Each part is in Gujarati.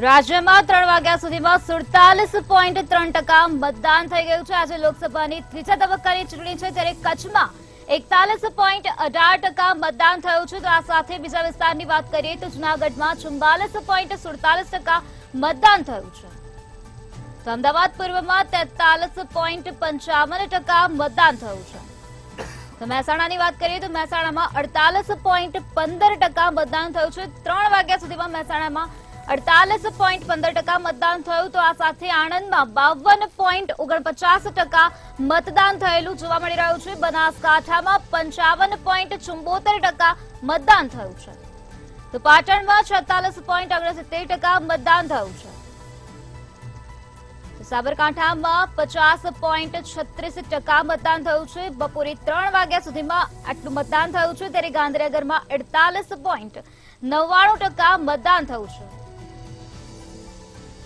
રાજ્યમાં 3 વાગ્યા સુધીમાં 47.3% મતદાન થઈ ગયું છે। આજે લોકસભાની ત્રીજા તબક્કાની ચૂંટણી છે, ત્યારે કચ્છમાં 41.18% મતદાન થયું છે। તો આ સાથે બીજા વિસ્તારની વાત કરીએ તો જૂનાગઢમાં 44.47% મતદાન થયું છે। તો અમદાવાદ પૂર્વમાં 43.55% મતદાન થયું છે। તો મહેસાણાની વાત કરીએ તો મહેસાણામાં 48.15% મતદાન થયું છે। 3 વાગ્યા સુધીમાં મહેસાણામાં 48.15% મતદાન થયું। તો આ સાથે આણંદમાં 52.49% મતદાન થયેલું જોવા મળી રહ્યું છે। બનાસકાંઠામાં 55.74% મતદાન થયું છે। તો પાટણમાં 46.69% મતદાન થયું છે। સાબરકાંઠામાં 50.36% મતદાન થયું છે। બપોરે 3 વાગ્યા સુધીમાં આટલું મતદાન થયું છે, ત્યારે ગાંધીનગરમાં 48.99% મતદાન થયું છે।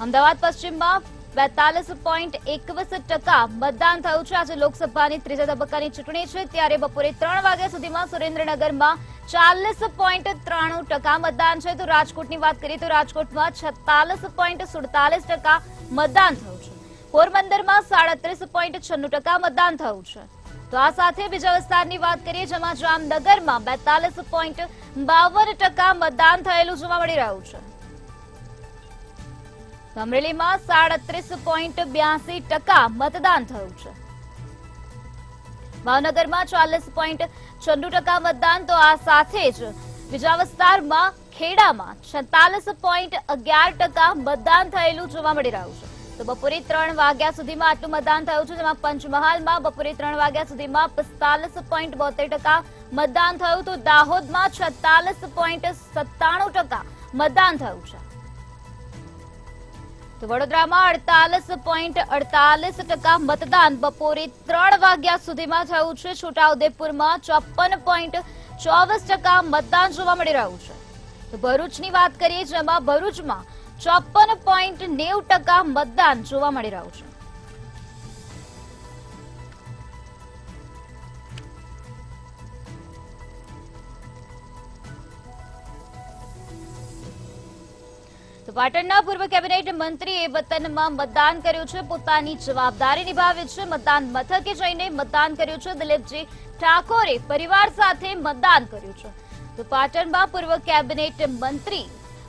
અમદાવાદ પશ્ચિમમાં 42.21% મતદાન થયું છે। આજે લોકસભાની ત્રીજા તબક્કાની ચૂંટણી છે, ત્યારે બપોરે 3 વાગ્યા સુધીમાં સુરેન્દ્રનગરમાં 40.93% મતદાન છે। તો રાજકોટની વાત કરીએ તો રાજકોટમાં 46.47% મતદાન થયું છે। પોરબંદરમાં 37.96% મતદાન થયું છે। તો આ સાથે બીજા વિસ્તારની વાત કરીએ જેમાં જામનગરમાં 42.52% મતદાન થયેલું જોવા મળી રહ્યું છે। અમરેલીમાં 37.82% મતદાન થયું છે। ભાવનગરમાં 40.96% મતદાન। તો આ સાથે જ બીજા વિસ્તારમાં ખેડામાં 46.11% મતદાન થયેલું જોવા મળી રહ્યું છે। તો બપોરે 3 વાગ્યા સુધીમાં આટલું મતદાન થયું છે, જેમાં પંચમહાલમાં બપોરે 3 વાગ્યા સુધીમાં 45.72% મતદાન થયું। તો દાહોદમાં 46.97% મતદાન થયું છે। તો વડોદરામાં 48.48% મતદાન બપોરે 3 વાગ્યા સુધીમાં થયું છે। છોટાઉદેપુરમાં 54.24% મતદાન જોવા મળી રહ્યું છે। તો ભરૂચની વાત કરીએ જેમાં ભરૂચમાં 54.90% મતદાન જોવા મળી રહ્યું છે। તો પાટણના પૂર્વ કેબિનેટ મંત્રીએ વતનમાં મતદાન કર્યું છે, પોતાની જવાબદારી નિભાવી છે। મતદાન મથકે જઈને મતદાન કર્યું છે। દિલીપજી ઠાકોરે પરિવાર સાથે મતદાન કર્યું છે। તો પાટણમાં પૂર્વ કેબિનેટ મંત્રી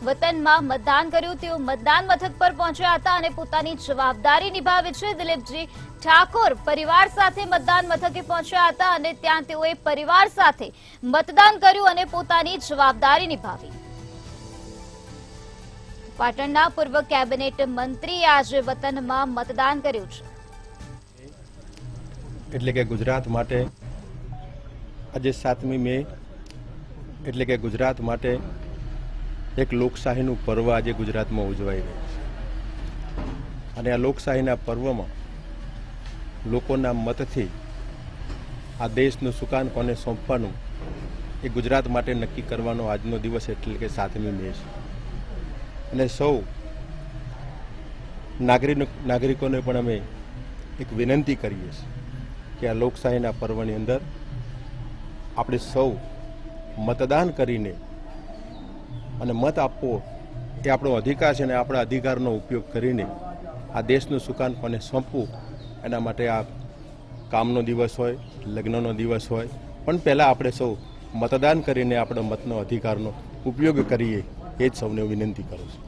વતનમાં મતદાન કર્યું। તેઓ મતદાન મથક પર પહોંચ્યા હતા અને પોતાની જવાબદારી નિભાવી છે। દિલીપજી ઠાકોર પરિવાર સાથે મતદાન મથકે પહોંચ્યા હતા અને ત્યાં તેઓએ પરિવાર સાથે મતદાન કર્યું અને પોતાની જવાબદારી નિભાવી। પાટણના પૂર્વ કેબિનેટ મંત્રીએ આજે વતનમાં મતદાન કર્યું છે। એટલે કે ગુજરાત માટે આજે 7મી મે એટલે કે ગુજરાત માટે એક લોકશાહીનું પર્વ આજે ગુજરાતમાં ઉજવાઈ રહ્યું છે અને આ લોકશાહીના પર્વમાં લોકોના મતથી આ દેશનું સુકાન કોને સોંપવાનું એ ગુજરાત માટે નક્કી કરવાનો આજનો દિવસ એટલે કે 7મી મે છે। અને સૌ નાગરિકોને પણ અમે એક વિનંતી કરીએ છીએ કે આ લોકશાહીના પર્વની અંદર આપણે સૌ મતદાન કરીને અને મત આપવો એ આપણો અધિકાર છે અને આપણા અધિકારનો ઉપયોગ કરીને આ દેશનું સુકાન કોને સોંપવું એના માટે આ કામનો દિવસ હોય, લગ્નનો દિવસ હોય, પણ પહેલાં આપણે સૌ મતદાન કરીને આપણા મતનો અધિકારનો ઉપયોગ કરીએ એ જ સૌને વિનંતી કરું છું।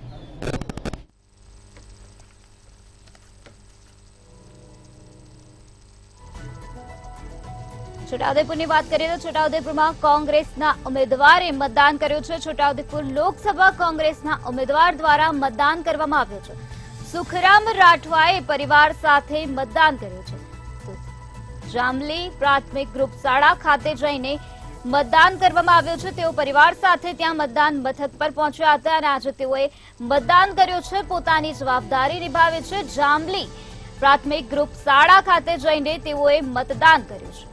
છોટાઉદેપુરની વાત કરીએ તો છોટાઉદેપુરમાં કોંગ્રેસના ઉમેદવારે મતદાન કર્યું છે। છોટાઉદેપુર લોકસભા કોંગ્રેસના ઉમેદવાર દ્વારા મતદાન કરવામાં આવ્યું છે। સુખરામ રાઠવાએ પરિવાર સાથે મતદાન કર્યું છે। જામલી પ્રાથમિક ગ્રુપ શાળા ખાતે જઈને મતદાન કરવામાં આવ્યું છે। તેઓ પરિવાર સાથે ત્યાં મતદાન મથક પર પહોંચ્યા હતા અને આજે તેઓએ મતદાન કર્યું છે, પોતાની જવાબદારી નિભાવી છે। જામલી પ્રાથમિક ગ્રુપ શાળા ખાતે જઈને તેઓએ મતદાન કર્યું છે।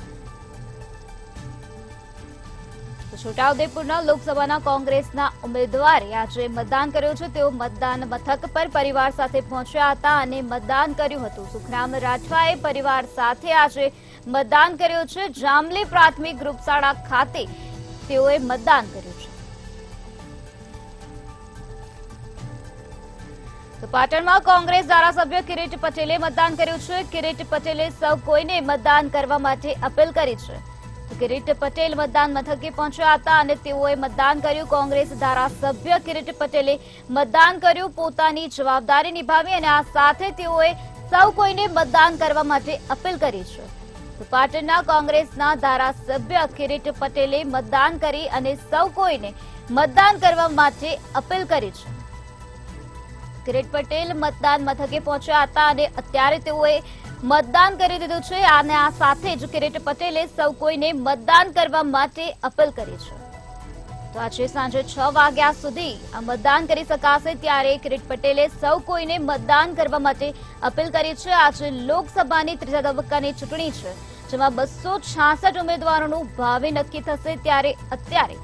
છોટાઉદેપુરના લોકસભાના કોંગ્રેસના ઉમેદવારે આજે મતદાન કર્યું છે। તેઓ મતદાન મથક પર પરિવાર સાથે પહોંચ્યા હતા અને મતદાન કર્યું હતું। સુખરામ રાઠવાએ પરિવાર સાથે આજે મતદાન કર્યું છે। જામલી પ્રાથમિક ગ્રુપ શાળા ખાતે તેઓએ મતદાન કર્યું છે। તો પાટણમાં કોંગ્રેસ ધારાસભ્ય કિરીટ પટેલે મતદાન કર્યું છે. કિરીટ પટેલે સૌ કોઈને મતદાન કરવા માટે અપીલ કરી છે. તો કિરીટ પટેલ મતદાન મથકે પહોંચ્યા હતા અને તેઓએ મતદાન કર્યું. કોંગ્રેસ ધારાસભ્ય કિરીટ પટેલે મતદાન કર્યું, પોતાની જવાબદારી નિભાવી અને આ સાથે તેઓએ સૌ કોઈને મતદાન કરવા માટે અપીલ કરી છે. તો પાટણના કોંગ્રેસના ધારાસભ્ય કિરીટ પટેલે મતદાન કરી અને સૌ કોઈને મતદાન કરવા માટે અપીલ કરી છે. કિરીટ પટેલ મતદાન મથકે પહોંચ્યા હતા અને અત્યારે તેઓએ મતદાન કરી દીધું છે અને આ સાથે જ કિરીટ પટેલે સૌ કોઈને મતદાન કરવા માટે અપીલ કરી છે. તો આજે સાંજે 6 વાગ્યા સુધી આ મતદાન કરી શકાશે, ત્યારે કિરીટ પટેલે સૌ કોઈને મતદાન કરવા માટે અપીલ કરી છે. આજે લોકસભાની ત્રીજા તબક્કાની ચૂંટણી છે, જેમાં 266 ઉમેદવારોનું ભાવિ નક્કી થશે. ત્યારે અત્યારે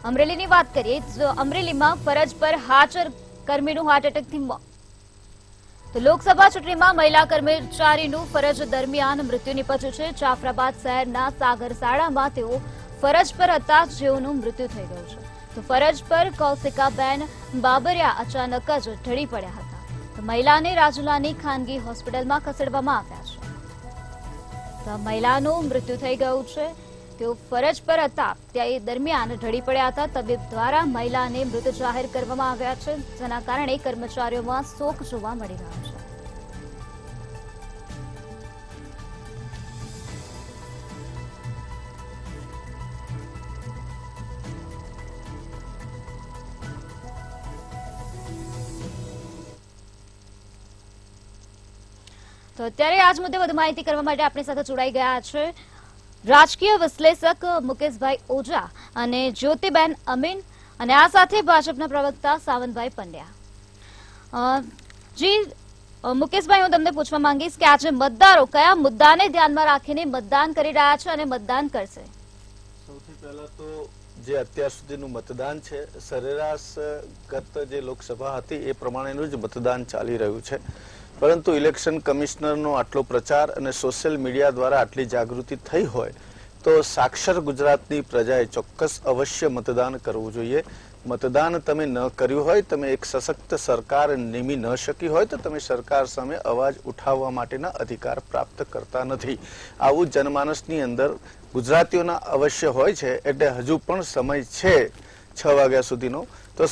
અમરેલીની વાત કરીએ તો અમરેલીમાં ફરજ પર હાજર કર્મીનું હાર્ટ એટેકથી મોત. તો લોકસભા ચૂંટણીમાં મહિલા કર્મચારીનું ફરજ દરમિયાન મૃત્યુ નીપજ્યું છે. જાફરાબાદ શહેરના સાગર શાળામાં તેઓ ફરજ પર હતા, જેઓનું મૃત્યુ થઈ ગયું છે. તો ફરજ પર કૌશિકાબેન બાબરિયા અચાનક જ ઢળી પડ્યા હતા. તો મહિલાને રાજુલાની ખાનગી હોસ્પિટલમાં ખસેડવામાં આવ્યા છે. તો મહિલાનું મૃત્યુ થઈ ગયું છે. તેઓ ફરજ પર હતા તે દરમિયાન ઢળી પડ્યા હતા. તબીબ દ્વારા મહિલાને મૃત જાહેર કરવામાં આવ્યા છે, જેના કારણે કર્મચારીઓમાં શોક જોવા મળી રહ્યો છે. તો અત્યારે આજ મુદ્દે વધુ માહિતી કરવા માટે આપણી સાથે જોડાઈ ગયા છે રાજકીય વિશ્લેષક મુકેશભાઈ ઓઝા અને જ્યોતિબેન અમીન અને આ સાથે ભાજપના પ્રવક્તા સાવંતભાઈ પંડ્યા. જી મુકેશભાઈ, હું તમને પૂછવા માંગીશ કે આજે મતદારો કયા મુદ્દાને ધ્યાનમાં રાખીને મતદાન કરી રહ્યા છે અને મતદાન કરશે? સૌથી પહેલા તો જે અત્યાર સુધીનું મતદાન છે, સરેરાશ ગત જે લોકસભા હતી એ પ્રમાણેનું જ મતદાન ચાલી રહ્યું છે. પરંતુ ઇલેક્શન કમિશનરનો આટલો પ્રચાર અને સોશિયલ મીડિયા દ્વારા આટલી જાગૃતિ થઈ હોય તો સાક્ષર ગુજરાતની પ્રજાએ ચોક્કસ અવશ્ય મતદાન કરવું જોઈએ. મતદાન તમે ન કર્યું હોય, તમે એક સશક્ત સરકાર નિમી ન શકી હોય તો તમે સરકાર સામે અવાજ ઉઠાવવા માટેના અધિકાર પ્રાપ્ત કરતા નથી. આવું જનમાનસની અંદર ગુજરાતીઓના અવશ્ય હોય છે. એટલે હજુ પણ સમય છે 6 વાગ્યા સુધીનો, તો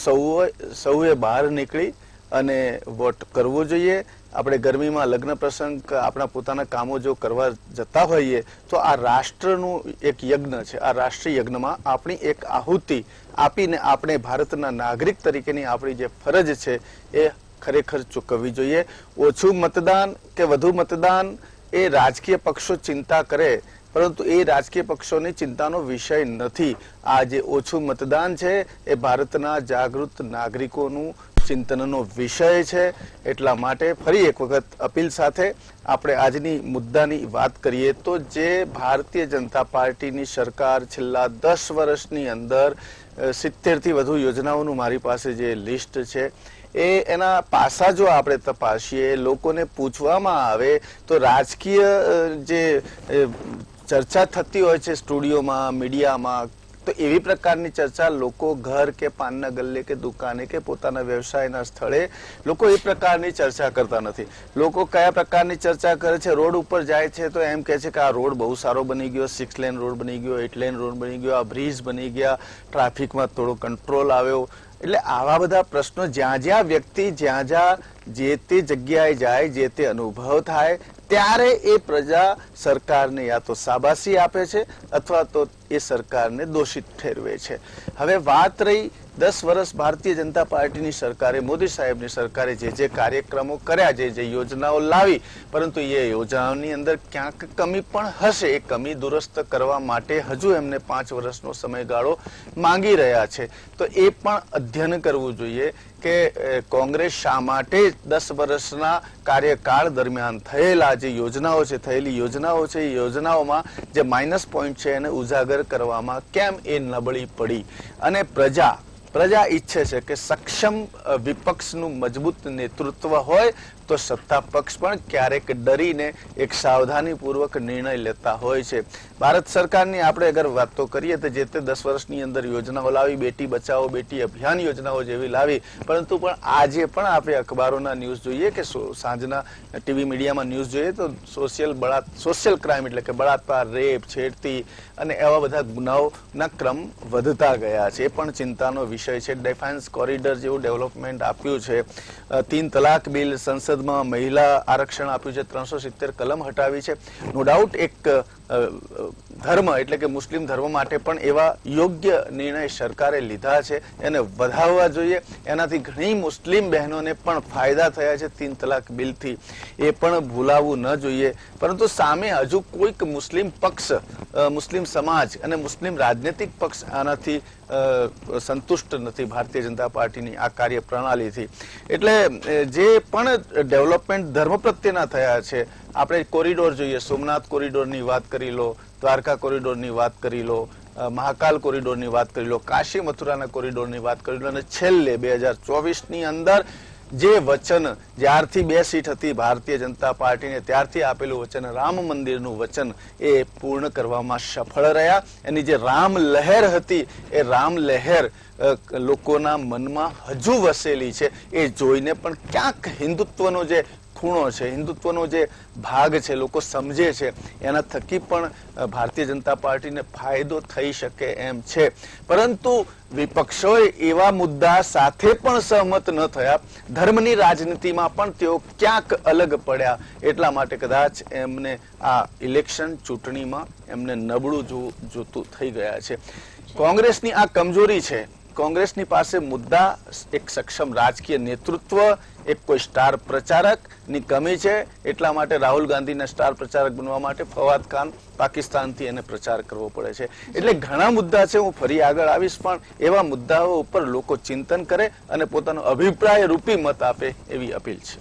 સૌએ બહાર નીકળી અને વોટ કરવો જોઈએ. આપણે ગરમીમાં લગ્ન પ્રસંગ, આપણા પોતાના કામો જો કરવા જતા હોઈએ તો આ રાષ્ટ્રનું એક યજ્ઞ છે. આ રાષ્ટ્રીય યજ્ઞમાં આપણી એક આહુતિ આપીને આપણે ભારતના નાગરિક તરીકેની આપણી જે ફરજ છે એ ખરેખર ચૂકવવી જોઈએ. ઓછું મતદાન કે વધુ મતદાન એ રાજકીય પક્ષો ચિંતા કરે, પરંતુ એ રાજકીય પક્ષોની ચિંતાનો વિષય નથી. આ જે ઓછું મતદાન છે એ ભારતના જાગૃત નાગરિકોનું ચિંતનનો વિષય છે. એટલા માટે ફરી એક વખત અપીલ સાથે આપણે આજની મુદ્દાની વાત કરીએ તો જે ભારતીય જનતા પાર્ટીની સરકાર છેલ્લા 10 વર્ષની અંદર 70 થી વધુ યોજનાઓનું મારી પાસે જે લિસ્ટ છે એના પાસા જો આપણે તપાસીએ, લોકોને પૂછવામાં આવે તો રાજકીય જે ચર્ચા થતી હોય છે સ્ટુડિયોમાં, મીડિયામાં, તો એવી પ્રકારની ચર્ચા લોકો ઘર કે પાનના ગલ્લે કે દુકાને કે પોતાના વ્યવસાયના સ્થળે લોકો એ પ્રકારની ચર્ચા કરતા નથી. લોકો કયા પ્રકારની ચર્ચા કરે છે? રોડ ઉપર જાય છે તો એમ કહે છે કે આ રોડ બહુ સારો બની ગયો, 6 લેન રોડ બની ગયો, 8 લેન રોડ બની ગયો, આ બ્રિજ બની ગયા, ટ્રાફિકમાં થોડો કંટ્રોલ આવ્યો. એટલે આવા બધા પ્રશ્નો જ્યાં જ્યાં વ્યક્તિ જે તે જગ્યાએ જાય, જે તે અનુભવ થાય ત્યારે એ પ્રજા સરકારને યા તો શાબાશી આપે છે અથવા તો એ સરકારને દોષિત ઠેરવે છે. હવે વાત રહી 10 વર્ષ ભારતીય જનતા પાર્ટીની સરકારે, મોદી સાહેબની સરકારે જે કાર્યક્રમો કર્યા, જે યોજનાઓ લાવી, પરંતુ એ યોજનાઓની અંદર ક્યાંક કમી પણ હશે. એ કમી દુરસ્ત કરવા માટે હજુ એમને 5 વર્ષનો સમયગાળો માંગી રહ્યા છે. તો એ પણ અધ્યયન કરવું જોઈએ કે કોંગ્રેસ શા માટે 10 વર્ષના કાર્યકાળ દરમિયાન થયેલા જે યોજનાઓ છે, થયેલી યોજનાઓ છે, એ યોજનાઓમાં જે માઇનસ પોઈન્ટ છે એને ઉજાગર કરવામાં કેમ એ નબળી પડી. અને પ્રજા ઈચ્છે છે કે સક્ષમ વિપક્ષનું મજબૂત નેતૃત્વ હોય તો સત્તા પક્ષ પણ ક્યારેક ડરીને એક સાવધાનીપૂર્વક નિર્ણય લેતા હોય છે. ભારત સરકારની આપણે અગર વાત તો કરીએ તો જે તે 10 વર્ષની અંદર યોજનાઓ લાવી, બેટી બચાવો બેટી અભિયાન યોજનાઓ જેવી લાવી, પરંતુ પણ આજે પણ આપણે અખબારોના ન્યૂઝ જોઈએ કે સાંજના ટીવી મીડિયામાં ન્યૂઝ જોઈએ તો સોશિયલ ક્રાઇમ એટલે કે બળાત્કાર, રેપ, છેડતી અને એવા બધા ગુનાઓના ક્રમ વધતા ગયા છે. એ પણ ચિંતાનો વિષય છે. ડિફેન્સ કોરિડોર જેવું ડેવલપમેન્ટ આપ્યું છે, 3 તલાક બિલ સંસદમાં, મહિલા આરક્ષણ આપ્યું છે, 370 કલમ હટાવી છે. નો ડાઉટ એક ધર્મ એટલે કે મુસ્લિમ ધર્મ માટે પણ એવા યોગ્ય નિર્ણય સરકારે લીધા છે, એને વધારવા જોઈએ. એનાથી ઘણી મુસ્લિમ બહેનોને પણ ફાયદા થયા છે 3 તલાક બિલથી, એ પણ ભૂલાવવું ન જોઈએ. પરંતુ સામે હજુ કોઈક મુસ્લિમ પક્ષ, મુસ્લિમ સમાજ અને મુસ્લિમ રાજનૈતિક પક્ષ આનાથી સંતુષ્ટ નથી ભારતીય જનતા પાર્ટીની આ કાર્ય પ્રણાલીથી. એટલે જે પણ ડેવલપમેન્ટ ધર્મ પ્રત્યેના થયા છે, આપણે કોરિડોર જોઈએ, સોમનાથ કોરિડોરની વાત કરી લો, દ્વારકા કોરિડોરની વાત કરી લો, મહાકાલ કોરિડોરની વાત કરી લો, કાશી મથુરાના કોરિડોરની વાત કરી લો, અને છેલ્લે 2024ની અંદર જે વચન, જ્યારથી 2 સીટ હતી ભારતીય જનતા પાર્ટીને ત્યારથી આપેલું વચન, રામ મંદિરનું વચન, એ પૂર્ણ કરવામાં સફળ રહ્યા. એની જે રામ લહેર હતી એ રામ લહેર લોકોના મનમાં હજુ વસેલી છે. એ જોઈને પણ ક્યાંક હિન્દુત્વનો જે ખૂણો છે, હિન્દુત્વનો જે ભાગ છે, લોકો સમજે છે. એના થકી પણ ભારતીય જનતા પાર્ટીને ફાયદો થઈ શકે એમ છે. પરંતુ વિપક્ષોએ એવા મુદ્દા સાથે પણ સહમત ન થયા. ધર્મની રાજનીતિમાં પણ તેઓ ક્યાંક અલગ પડ્યા. એટલા માટે કદાચ એમને આ ઇલેક્શન ચૂંટણીમાં એમને નબળું જોતું થઈ ગયા છે. કોંગ્રેસની આ કમજોરી છે. કોંગ્રેસની પાસે મુદ્દા, એક સક્ષમ રાજકીય નેતૃત્વ, એક કોઈ સ્ટાર પ્રચારકની કમી છે. એટલા માટે રાહુલ ગાંધીના સ્ટાર પ્રચારક બનવા માટે ફવાદ ખાન પાકિસ્તાનથી એને પ્રચાર કરવો પડે છે. એટલે ઘણા મુદ્દા છે, હું ફરી આગળ આવીશ, પણ એવા મુદ્દાઓ ઉપર લોકો ચિંતન કરે અને પોતાનો અભિપ્રાય રૂપી મત આપે એવી અપીલ છે.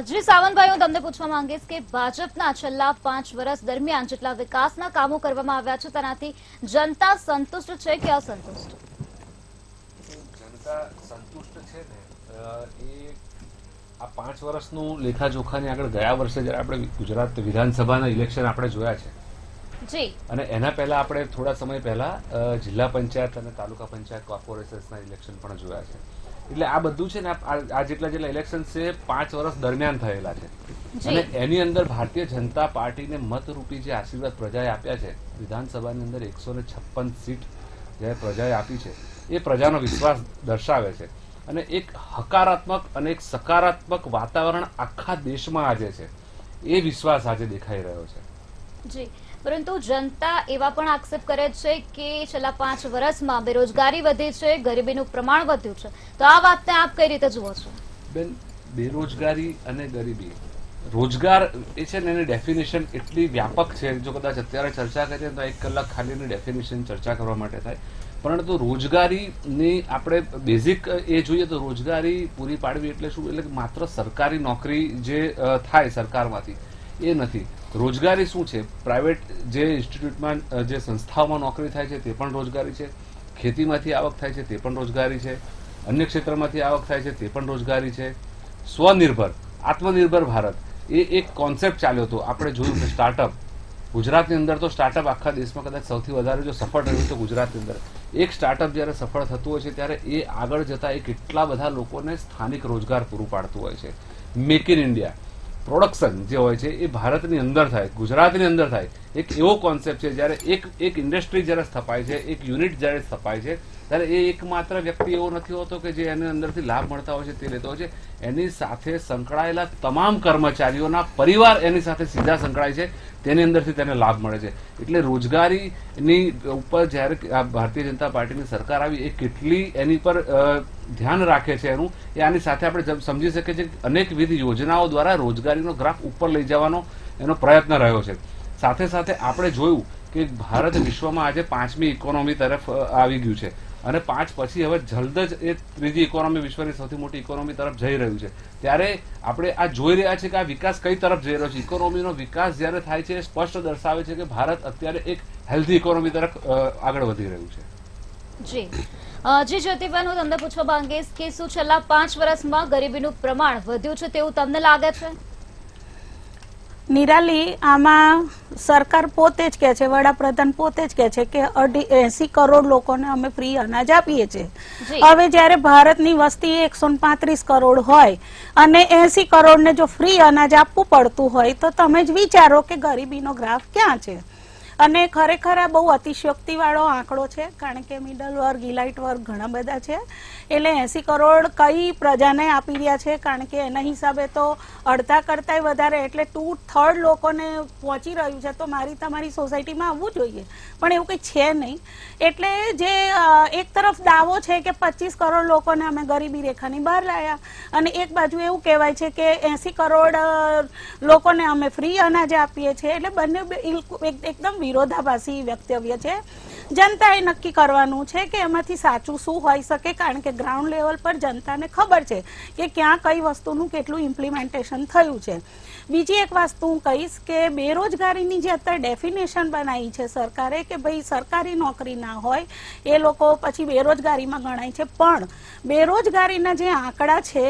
જી સાવંતભાઈ, હું તમને પૂછવા માંગીશ કે ભાજપના છેલ્લા 5 વર્ષ દરમિયાન જેટલા વિકાસના કામો કરવામાં આવ્યા છે તેનાથી જનતા સંતુષ્ટ છે કે અસંતુષ્ટ? જનતા સંતુષ્ટ છે ને, એ આ 5 વર્ષનું લેખાજોખાની આગળ ગયા વર્ષે જ્યારે આપણે ગુજરાત વિધાનસભાના ઇલેક્શન આપણે જોયા છે જી, અને એના પહેલા આપણે થોડા સમય પહેલા જિલ્લા પંચાયત અને તાલુકા પંચાયત કોર્પોરેશન્સના ઇલેક્શન પણ જોયા છે. એટલે આ બધું છે ને, આ જેટલા ઇલેક્શન છે 5 વર્ષ દરમિયાન થયેલા છે. અને એની અંદર ભારતીય જનતા પાર્ટીને મતરૂપી જે આશીર્વાદ પ્રજાએ આપ્યા છે, વિધાનસભાની અંદર 156 સીટ જ્યારે પ્રજાએ આપી છે, એ પ્રજાનો વિશ્વાસ દર્શાવે છે. અને એક હકારાત્મક અને એક સકારાત્મક વાતાવરણ આખા દેશમાં આજે છે. એ વિશ્વાસ આજે દેખાઈ રહ્યો છે. જી, પરંતુ જનતા એવા પણ આક્ષેપ કરે છે કે છેલ્લા 5 વર્ષમાં બેરોજગારી વધી છે, ગરીબીનું પ્રમાણ વધ્યું છે. તો આ વાતને આપ કઈ રીતે જુઓ છો? બેન, બેરોજગારી અને ગરીબી, રોજગાર એ છે ને, એની ડેફિનેશન એટલી વ્યાપક છે. જો કદાચ અત્યારે ચર્ચા કરીએ તો 1 કલાક ખાલી એની ડેફિનેશન ચર્ચા કરવા માટે થાય. પરંતુ રોજગારીની આપણે બેઝિક એ જોઈએ તો રોજગારી પૂરી પાડવી એટલે શું? એટલે માત્ર સરકારી નોકરી જે થાય સરકારમાંથી એ નથી. રોજગારી શું છે? પ્રાઇવેટ જે ઇન્સ્ટિટ્યૂટમાં, જે સંસ્થાઓમાં નોકરી થાય છે તે પણ રોજગારી છે. ખેતીમાંથી આવક થાય છે તે પણ રોજગારી છે. અન્ય ક્ષેત્રમાંથી આવક થાય છે તે પણ રોજગારી છે. સ્વનિર્ભર, આત્મનિર્ભર ભારત એ એક કોન્સેપ્ટ ચાલ્યો હતો. આપણે જોયું કે સ્ટાર્ટઅપ, ગુજરાતની અંદર તો સ્ટાર્ટઅપ આખા દેશમાં કદાચ સૌથી વધારે જો સફળ રહ્યું તો ગુજરાતની અંદર. એક સ્ટાર્ટઅપ જ્યારે સફળ થતું હોય છે ત્યારે એ આગળ જતા એ કેટલા બધા લોકોને સ્થાનિક રોજગાર પૂરું પાડતું હોય છે. મેક ઇન ઇન્ડિયા પ્રોડક્શન જે હોય છે એ ભારતની અંદર થાય, ગુજરાતની અંદર થાય. એક એવો કોન્સેપ્ટ છે જ્યારે એક ઇન્ડસ્ટ્રી જ્યારે સ્થપાય છે, એક યુનિટ જ્યારે સ્થપાય છે, ત્યારે એ એકમાત્ર વ્યક્તિ એવો નથી હોતો કે જે એની અંદરથી લાભ મળતા હોય છે તે લેતો હોય છે. એની સાથે સંકળાયેલા તમામ કર્મચારીઓના પરિવાર એની સાથે સીધા સંકળાય છે, તેની અંદરથી તેને લાભ મળે છે. એટલે રોજગારીની ઉપર જ્યારે ભારતીય જનતા પાર્ટીની સરકાર આવી, એ કેટલી એની પર ધ્યાન રાખે છે એનું, એ આની સાથે આપણે સમજી શકીએ છીએ. અનેકવિધ યોજનાઓ દ્વારા રોજગારીનો ગ્રાફ ઉપર લઈ જવાનો એનો પ્રયત્ન રહ્યો છે. સાથે સાથે આપણે જોયું કે ભારત વિશ્વમાં આજે 5મી ઇકોનોમી તરફ આવી ગયું છે. અને 5 પછી હવે જલ્દ જ એ 3જી ઇકોનોમી, વિશ્વની સૌથી મોટી ઇકોનોમી તરફ જઈ રહ્યું છે. ત્યારે આપણે આ જોઈ રહ્યા છીએ કે આ વિકાસ કઈ તરફ જઈ રહ્યો છે. ઇકોનોમીનો વિકાસ જ્યારે થાય છે એ સ્પષ્ટ દર્શાવે છે કે ભારત અત્યારે એક હેલ્ધી ઇકોનોમી તરફ આગળ વધી રહ્યું છે. જી જી જ્યોતિબેન, હું તમને પૂછવા માંગીશ કે શું છેલ્લા 5 વર્ષમાં ગરીબીનું પ્રમાણ વધ્યું છે તેવું તમને લાગે છે? નિરાલી, આમાં સરકાર પોતે જ કહે છે, વડાપ્રધાન પોતે જ કહે છે કે 80 કરોડ લોકોને અમે ફ્રી અનાજ આપીએ છીએ. હવે જ્યારે ભારતની વસ્તી 135 કરોડ હોય અને 80 કરોડને જો ફ્રી અનાજ આપવું પડતું હોય તો તમે જ વિચારો કે ગરીબીનો ગ્રાફ ક્યાં છે. અને ખરેખર આ બહુ અતિશયોક્તિ વાળો આંકડો છે, કારણ કે મિડલ વર્ગ, ઇલાઇટ વર્ગ ઘણા બધા છે. એટલે 80 કરોડ કઈ પ્રજાને આપી રહ્યા છે, કારણ કે એના હિસાબે તો અડધા કરતાંય વધારે, એટલે 2/3 લોકોને પહોંચી રહ્યું છે. તો મારી તમારી સોસાયટીમાં આવવું જોઈએ, પણ એવું કંઈ છે નહીં. એટલે જે એક તરફ દાવો છે કે 25 કરોડ લોકોને અમે ગરીબી રેખાની બહાર લાવ્યા, અને એક બાજુ એવું કહેવાય છે કે 80 કરોડ લોકોને અમે ફ્રી અનાજ આપીએ છીએ. એટલે બંને એકદમ વિરોધાભાસી વક્તવ્ય છે. જનતાએ નક્કી કરવાનું છે કે એમાંથી સાચું શું હોઈ શકે, કારણ કે ગ્રાઉન્ડ લેવલ પર જનતાને ખબર છે કે ક્યાં કઈ વસ્તુનું કેટલું ઇમ્પ્લિમેન્ટેશન થયું છે. બીજી એક વસ્તુ હું કહીશ કે બેરોજગારીની જે અત્યારે ડેફિનેશન બનાવી છે સરકારે કે ભાઈ સરકારી નોકરી ના હોય એ લોકો પછી બેરોજગારીમાં ગણાય છે, પણ બેરોજગારીના જે આંકડા છે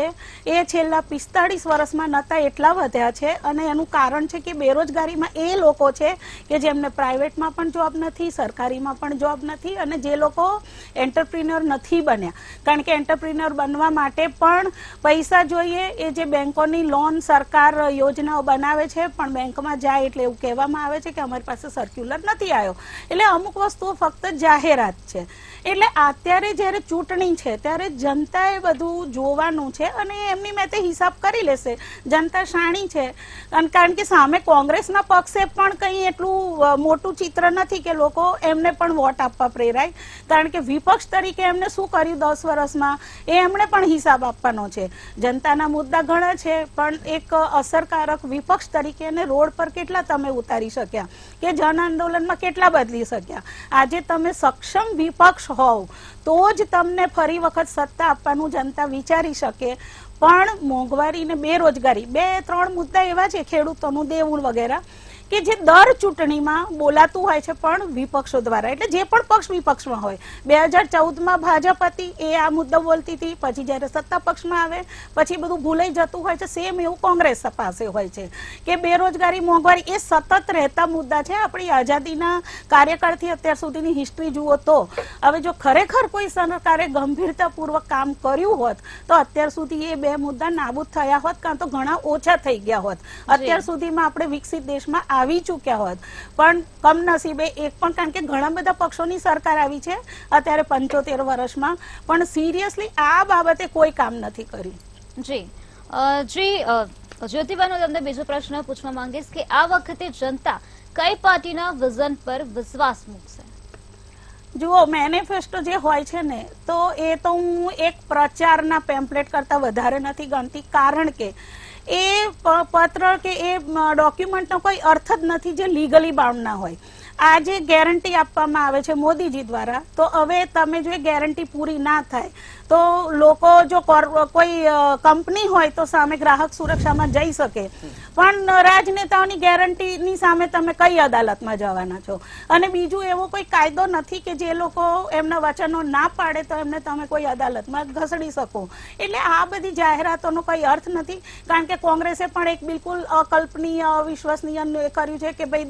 એ છેલ્લા 45 વર્ષમાં નતા એટલા વધ્યા છે. અને એનું કારણ છે કે બેરોજગારીમાં એ લોકો છે કે જેમને પ્રાઇવેટમાં પણ જોબ નથી, સરકારીમાં પણ જોબ નથી, અને જે લોકો એન્ટરપ્રિન્યોર નથી બન્યા. કારણ કે એન્ટરપ્રિન્યોર બનવા માટે પણ પૈસા જોઈએ. એ જે બેંકોની લોન સરકાર યોજનાઓ બનાવે છે, પણ બેંકમાં જાય એટલે એવું કહેવામાં આવે છે કે અમારી પાસે સર્ક્યુલર નથી આવ્યો. એટલે અમુક વસ્તુઓ ફક્ત જાહેરાત છે. એટલે અત્યારે જ્યારે ચૂંટણી છે ત્યારે જનતાએ બધું જોવાનું છે, અને એમની મેં તે હિસાબ કરી લેશે. જનતા શાણી છે, કારણ કે સામે કોંગ્રેસના પક્ષે પણ કંઈ એટલું મોટું ચિત્ર નથી કે લોકો એમને પણ વોટ આપવા પ્રેરાય. કારણ કે વિપક્ષ તરીકે એમને શું કર્યું 10 વર્ષમાં એ એમણે પણ હિસાબ આપવાનો છે. જનતાના મુદ્દા ઘણા છે, પણ એક અસરકારક વિપક્ષ તરીકે એને રોડ પર કેટલા તમે ઉતારી શક્યા, કે જન આંદોલનમાં કેટલા બદલી શક્યા. આજે તમે સક્ષમ વિપક્ષ હોવ તો જ તમને ફરી વખત સત્તા આપવાનું જનતા વિચારી શકે. પણ મોંઘવારી ને બેરોજગારી 2-3 મુદ્દા એવા છે, ખેડૂતોનું દેવું વગેરે, કે જે દર ચૂંટણીમાં બોલાતું હોય છે, પણ વિપક્ષો દ્વારા. એટલે જે પણ પક્ષ વિપક્ષમાં હોય, 2014માં ભાજપ હતી એ આ મુદ્દો બોલતી હતી, પછી જ્યારે સત્તા પક્ષમાં આવે પછી બધું ભૂલાઈ જતું હોય છે. સેમ એવું કોંગ્રેસ પાસે હોય છે કે બેરોજગારી, મોંઘવારી એ સતત રહેતા મુદ્દા છે. આપણી આઝાદીના કાર્યકાળથી અત્યાર સુધીની હિસ્ટ્રી જુઓ તો હવે જો ખરેખર કોઈ સરકારે ગંભીરતાપૂર્વક કામ કર્યું હોત તો અત્યાર સુધી એ 2 મુદ્દા નાબૂદ થયા હોત, કાં તો ઘણા ઓછા થઈ ગયા હોત. અત્યાર સુધીમાં આપણે વિકસિત દેશમાં આવી ચૂક્યા હોત. પણ કમનસીબે એક પણ, કારણ કે ઘણા બધા પક્ષોની સરકાર આવી છે અત્યારે 75 વર્ષમાં, પણ સિરિયસલી આ બાબતે કોઈ કામ નથી કર્યું. જી જ્યોતિબેન, હું તમને બીજો પ્રશ્ન પૂછવા માંગીશ કે આ વખતે જનતા કઈ પાર્ટીના વિઝન પર વિશ્વાસ મૂકશે? જુઓ, મેનિફેસ્ટો જે હોય છે ને, તો એ તો હું એક પ્રચારના પેમ્પલેટ કરતા વધારે નથી ગણતી, કારણ કે એ પત્ર કે એ ડોક્યુમેન્ટનો કોઈ અર્થ જ નથી જે લીગલી બાઉન્ડ ના હોય. આ જે ગેરંટી આપવામાં આવે છે મોદીજી દ્વારા, તો હવે તમે જો એ ગેરંટી પૂરી ના થાય તો લોકો, જો કોઈ કંપની હોય તો સામે ગ્રાહક સુરક્ષામાં જઈ શકે, પણ રાજનેતાઓની ગેરંટીની સામે તમે કઈ અદાલતમાં જવાના છો? અને બીજું એવો કોઈ કાયદો નથી કે જે લોકો એમના વચનો ના પાડે તો એમને તમે કોઈ અદાલતમાં ઘસડી શકો. એટલે આ બધી જાહેરાતોનો કોઈ અર્થ નથી. કારણ કે કોંગ્રેસે પણ એક બિલકુલ અકલ્પનીય, અવિશ્વસનીય કર્યું છે કે ભાઈ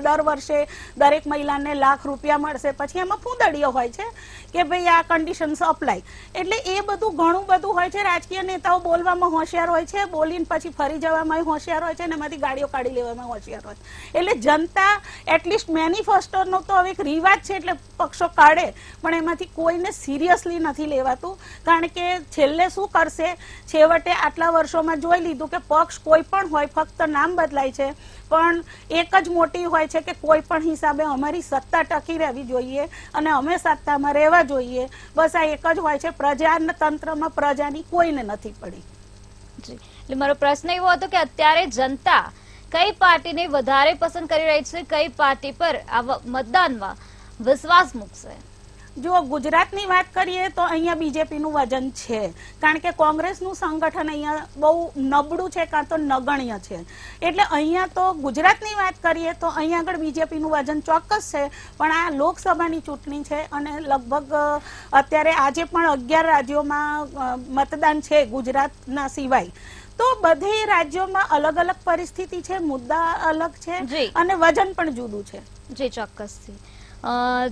દર વર્ષે દરેક મહિલાને ₹1,00,000 મળશે. પછી એમાં ફૂંદડીઓ હોય છે કે ભાઈ આ કન્ડિશન્સ અપ્લાય. એટલે એ બધું ઘણું બધું હોય છે. રાજકીય નેતાઓ બોલવામાં હોશિયાર હોય છે, બોલીને પછી ફરી જવામાં હોશિયાર હોય છે, અને એમાંથી ગાડીઓ કાઢી લેવામાં હોશિયાર હોય. એટલે જનતા એટલીસ્ટ મેનિફેસ્ટોનો તો હવે એક રિવાજ છે એટલે પક્ષો કાઢે, પણ એમાંથી કોઈને સિરિયસલી નથી લેવાતું. કારણ કે છેલ્લે શું કરશે, છેવટે આટલા વર્ષોમાં જોઈ લીધું કે પક્ષ કોઈ પણ હોય, ફક્ત નામ બદલાય છે, પણ એક જ મોટી હોય છે કે કોઈ પણ હિસાબે અમારી સત્તા ટકી રહેવી જોઈએ અને અમે સત્તામાં રહેવા જોઈએ. બસ આ એક જ હોય છે. પ્રજાના તંત્રમાં પ્રજાની કોઈને નથી પડી. એટલે મારો પ્રશ્ન એવો હતો કે અત્યારે જનતા કઈ પાર્ટીને વધારે પસંદ કરી રહી છે, કઈ પાર્ટી પર આ મતદાનમાં વિશ્વાસ મૂકશે? જો ગુજરાતની વાત કરીએ તો અહીંયા બીજેપીનું વજન છે, કારણ કે કોંગ્રેસનું સંગઠન અહીંયા બહુ નબળું છે કાં તો નગણ્ય છે. એટલે અહીંયા તો ગુજરાતની વાત કરીએ તો અહીંયા આગળ બીજેપીનું વજન ચોક્કસ છે. પણ આ લોકસભાની ચૂંટણી છે અને લગભગ અત્યારે આજે પણ 11 રાજ્યોમાં મતદાન છે ગુજરાતના સિવાય. તો બધી રાજ્યોમાં અલગ અલગ પરિસ્થિતિ છે, મુદ્દા અલગ છે અને વજન પણ જુદું છે. જી ચોક્કસથી.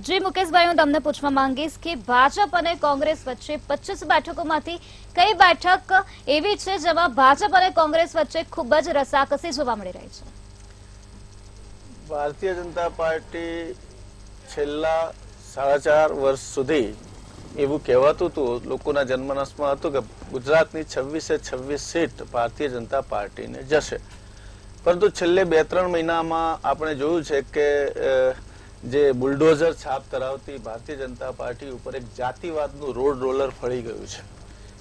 જી મુકેશભાઈ, હું તમને પૂછવા માંગીશ કે ભાજપ અને કોંગ્રેસ વચ્ચે 25 બેઠકોમાંથી કઈ બેઠક એવી છે જેમાં ભાજપ અને કોંગ્રેસ વચ્ચે ખૂબ જ રસાકસી જોવા મળી રહી છે? ભારતીય જનતા પાર્ટી છેલ્લા 4.5 વર્ષ સુધી એવું કહેવાતું હતું, લોકોના જન્મનસમાં હતું કે ગુજરાતની 26 સીટ ભારતીય જનતા પાર્ટીને જશે. પરંતુ છેલ્લે 2-3 મહિનામાં આપણે જોયું છે કે જે બુલડોઝર છાપ ધરાવતી ભારતીય જનતા પાર્ટી ઉપર એક જાતિવાદનું રોડ રોલર ફળી ગયું છે.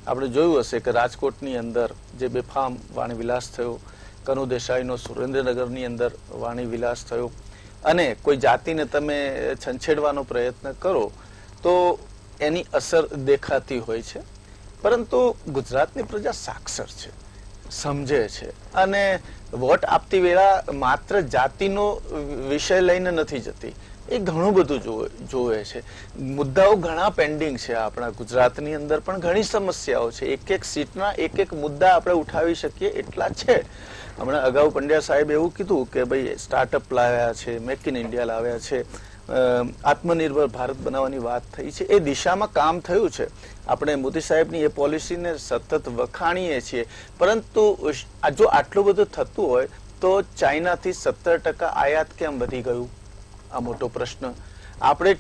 આપણે જોયું હશે કે રાજકોટની અંદર જે બેફામ વાણી વિલાસ થયો, કનુ દેસાઈનો સુરેન્દ્રનગરની અંદર વાણી વિલાસ થયો, અને કોઈ જાતિને તમે છંછેડવાનો પ્રયત્ન કરો તો એની અસર દેખાતી હોય છે. પરંતુ ગુજરાતની પ્રજા સાક્ષર છે, સમજે છે અને વોટ આપતી વેળા માત્ર જાતિનો વિષય લઈને નથી જતી, એ ઘણું બધું જોવે છે. મુદ્દાઓ ઘણા પેન્ડિંગ છે આપણા ગુજરાતની અંદર, પણ ઘણી સમસ્યાઓ છે. એક સીટના એક મુદ્દા આપણે ઉઠાવી શકીએ એટલા છે. હમણાં અગાઉ પંડ્યા સાહેબ એવું કીધું કે ભાઈ સ્ટાર્ટઅપ લાવ્યા છે, મેક ઇન ઇન્ડિયા લાવ્યા છે, આત્મનિર્ભર ભારત બનાવવાની વાત થઈ છે. એ દિશામાં કામ થયું છે. આપણે મોદી સાહેબની એ પોલિસીને સતત વખાણીએ છીએ. પરંતુ જો આટલું બધું થતું હોય તો ચાઇનાથી 17% આયાત કેમ વધી ગયું? આ મોટો પ્રશ્ન. આપણે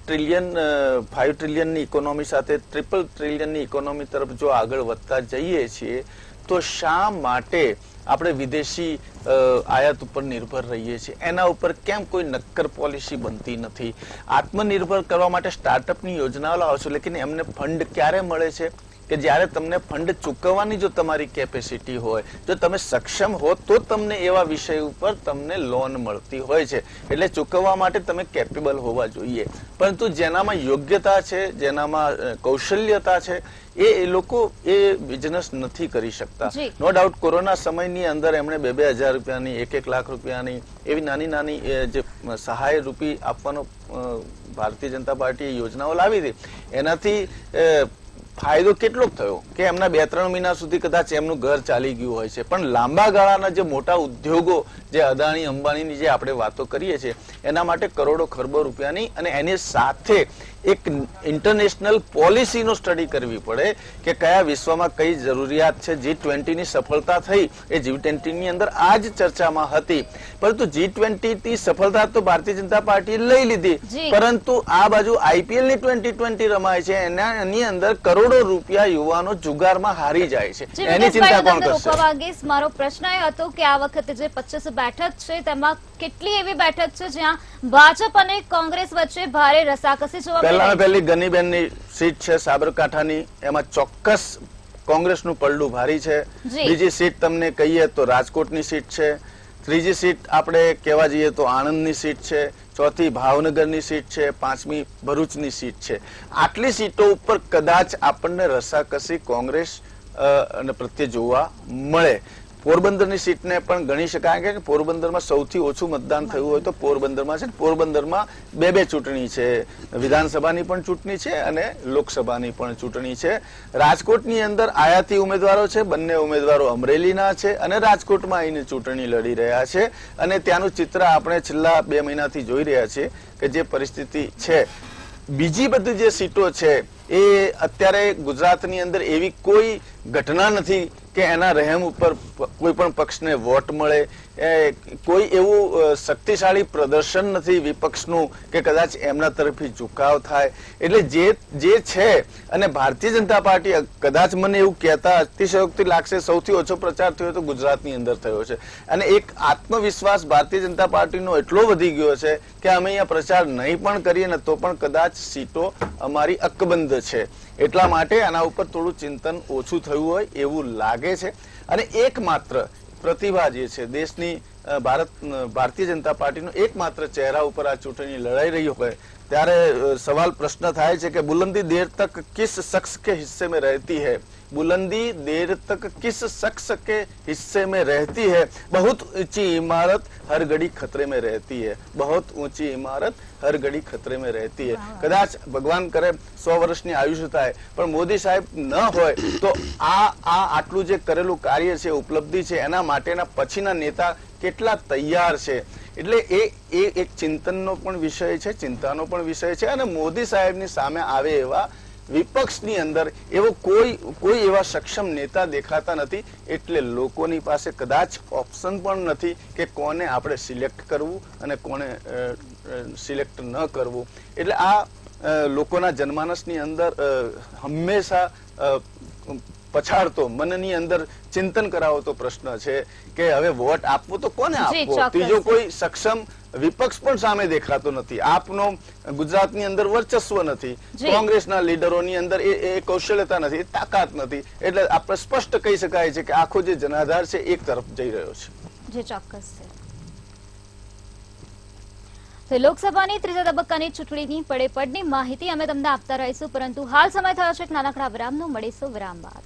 5 ટ્રિલિયનની ઇકોનોમી સાથે 3 ટ્રિલિયનની ઇકોનોમી તરફ જો આગળ વધતા જઈએ છીએ તો શા માટે આપણે વિદેશી આયાત ઉપર નિર્ભર રહીએ છીએ? એના ઉપર કેમ કોઈ નક્કર પોલિસી બનતી નથી? આત્મનિર્ભર કરવા માટે સ્ટાર્ટઅપની યોજનાઓ લાવો છો, લેકિન એમને ફંડ ક્યારે મળે છે? કે જ્યારે તમને ફંડ ચૂકવવાની જો તમારી કેપેસિટી હોય, જો તમે સક્ષમ હો તો તમને એવા વિષય ઉપર તમને લોન મળતી હોય છે. એટલે ચૂકવવા માટે તમે કેપેબલ હોવા જોઈએ. પરંતુ જેનામાં યોગ્યતા છે, જેનામાં કૌશલ્યતા છે, એ લોકો એ બિઝનેસ નથી કરી શકતા. નો ડાઉટ કોરોના સમયની અંદર એમણે 2,000 રૂપિયાની 1 લાખ રૂપિયાની એવી નાની જે સહાય રૂપી આપવાનો ભારતીય જનતા પાર્ટીએ યોજનાઓ લાવી હતી. એનાથી ફાયદો કેટલો થયો કે એમના 2-3 મહિના સુધી કદાચ એમનું ઘર ચાલી ગયું હોય છે. પણ લાંબા ગાળાના જે મોટા ઉદ્યોગો, જે અદાણી અંબાણીની જે આપણે વાતો કરીએ છીએ, એના માટે કરોડો ખરબો રૂપિયાની અને એની સાથે એક ઇન્ટરનેશનલ પોલિસીનો સ્ટડી કરવી પડે કે કયા વિશ્વમાં કઈ જરૂરિયાત છે. G20 ની સફળતા થઈ, એ G20 ની અંદર આ જ ચર્ચામાં હતી. પરંતુ G20 ની સફળતા તો ભારતીય જનતા પાર્ટીએ લઈ લીધી, પરંતુ આ બાજુ IPL ની 2020 રમાય છે, એની અંદર કરોડો રૂપિયા યુવાનો જુગારમાં હારી જાય છે. એની ચિંતા કોણ કરશે? મારો પ્રશ્ન એ હતો કે આ વખતે જે 25 બેઠક છે તેમાં કેટલી એવી બેઠક છે જ્યાં ભાજપ અને કોંગ્રેસ વચ્ચે ભારે રસાકસી જોવા પહેલી ગનીબેનની સીટ છે સાબરકાંઠાની, એમાં ચોક્કસ કોંગ્રેસનું પલડું ભારી છે. બીજી સીટ તમને કહીએ તો રાજકોટની સીટ છે. ત્રીજી સીટ આપણે કહેવા જઈએ તો આણંદની સીટ છે. ચોથી ભાવનગરની સીટ છે. 5મી ભરૂચની સીટ છે. આટલી સીટો ઉપર કદાચ આપણને રસાકસી કોંગ્રેસ પ્રત્યે જોવા મળે. પોરબંદરની સીટને પણ ગણી શકાય કે પોરબંદરમાં સૌથી ઓછું મતદાન થયું હોય તો પોરબંદરમાં છે. પોરબંદરમાં 2 ચૂંટણી છે, વિધાનસભાની પણ ચૂંટણી છે અને લોકસભાની પણ ચૂંટણી છે. રાજકોટની અંદર આયાતી ઉમેદવારો છે, બંને ઉમેદવારો અમરેલીના છે અને રાજકોટમાં આવીને ચૂંટણી લડી રહ્યા છે. અને ત્યાંનું ચિત્ર આપણે છેલ્લા 2 મહિનાથી જોઈ રહ્યા છીએ કે જે પરિસ્થિતિ છે. બીજી બધી જે સીટો છે એ અત્યારે ગુજરાતની અંદર એવી કોઈ ઘટના નથી કે એના રહેમ ઉપર કોઈ પણ પક્ષને વોટ મળે. કોઈ એવું શક્તિશાળી પ્રદર્શન નથી વિપક્ષનું કે કદાચ એમના તરફથી ઝુકાવ થાય. એટલે જે છે, અને ભારતીય જનતા પાર્ટી કદાચ મને એવું કહેતા અતિશયોક્તિ લાગશે, સૌથી ઓછો પ્રચાર થયો તો ગુજરાતની અંદર થયો છે. અને એક આત્મવિશ્વાસ ભારતીય જનતા પાર્ટીનો એટલો વધી ગયો છે કે અમે અહીંયા પ્રચાર નહીં પણ કરીએ ને તો પણ કદાચ સીટો અમારી અકબંધ છે. એટલા માટે આના ઉપર થોડું ચિંતન ઓછું થયું હોય એવું લાગે છે. અને એકમાત્ર પ્રતિભા જે છે દેશની ભારતીય જનતા પાર્ટીનો એકમાત્ર ચહેરા ઉપર આ ચૂંટણી લડાઈ રહી હોય ત્યારે સવાલ પ્રશ્ન થાય છે કે બુલંદી દેર તક કિસ શખ્સ કે હિસ્સે में रहती है, बुलंदी देर तक किस शख्स के हिस्से में रहती है, बहुत ऊंची इमारत हर घड़ी खतरे में रहती है, बहुत ऊंची इमारत हर घड़ी खतरे में रहती है। કદાચ ભગવાન કરે 100 વર્ષની આયુષ્ય થાય પણ મોદી સાહેબ ન હોય તો આ આટલું જે કરેલું કાર્ય છે, ઉપલબ્ધિ છે, એના માટેના પછીના નેતા કેટલા તૈયાર છે, એટલે એ એક ચિંતનનો પણ વિષય છે, ચિંતાનો પણ વિષય છે। અને મોદી સાહેબની સામે આવે એવા વિપક્ષની અંદર એવો કોઈ એવા સક્ષમ નેતા દેખાતા નથી, એટલે લોકોની પાસે કદાચ ઓપ્શન પણ નથી કે કોને આપણે સિલેક્ટ કરવું અને કોને સિલેક્ટ ન કરવું। એટલે આ લોકોના જનમાનસની અંદર હંમેશા પછાડતો, મનની અંદર ચિંતન કરાવતો પ્રશ્ન છે કે હવે વોટ આપવો તો કોને આપવો, ત્રીજો કોઈ સક્ષમ વિપક્ષ પણ સામે દેખાતો નથી, આપનો ગુજરાતની અંદર વર્ચસ્વ નથી, કોંગ્રેસના લીડરોની અંદર એ કૌશલ્યતા નથી, એ તાકાત નથી, એટલે આપણે સ્પષ્ટ કહી શકાય છે કે આખો જે જનાધાર છે એક તરફ જઈ રહ્યો છે। જે ચોક્કસ છે। તો લોકસભાની ત્રીજા તબક્કાની ચૂંટણીની પડેપડની માહિતી અમે તમને આપતા રહીશું, પરંતુ હાલ સમય થયો છે એક નાનકડા વિરામનો, મળીશું વિરામ બાદ।